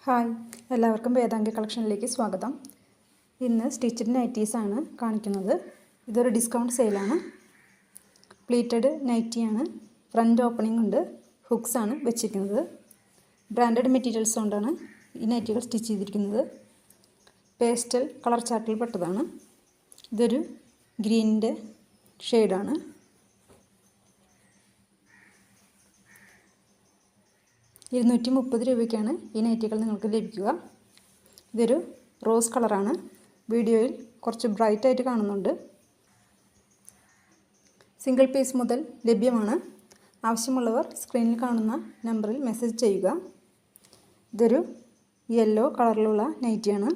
Hi, എല്ലാവർക്കും വേദാംഗ കളക്ഷനിലേക്ക് സ്വാഗതം. ഇന്ന് സ്റ്റിച്ചഡ് നൈറ്റീസാണ് കാണിക്കുന്നത്. ഇതൊരു ഡിസ്കൗണ്ട് സെയിലാണ്. പ്ലീറ്റഡ് നൈറ്റിയാണ്. ഫ്രണ്ട് ഓപ്പണിംഗ് ഉണ്ട്. ഹുക്സാണ് വെച്ചിരിക്കുന്നത്. ബ്രാൻഡഡ് മെറ്റീരിയൽസ് കൊണ്ടാണ് ഈ നൈറ്റികൾ സ്റ്റിച്ച് ചെയ്തിരിക്കുന്നത്. പേസ്റ്റൽ കളർ ചാർട്ടിൽ പെട്ടതാണ്. ഇതൊരു ഗ്രീനിൻ്റെ ഷെയ്ഡാണ്. ₹230 ഈ നൈറ്റികൾ നിങ്ങൾക്ക് ലഭിക്കുക. ഇതൊരു റോസ് കളറാണ്. വീഡിയോയിൽ കുറച്ച് ബ്രൈറ്റ് ആയിട്ട് കാണുന്നുണ്ട്. സിംഗിൾ പീസ് മുതൽ ലഭ്യമാണ്. ആവശ്യമുള്ളവർ സ്ക്രീനിൽ കാണുന്ന നമ്പറിൽ മെസ്സേജ് ചെയ്യുക. ഇതൊരു യെല്ലോ കളറിലുള്ള നൈറ്റിയാണ്.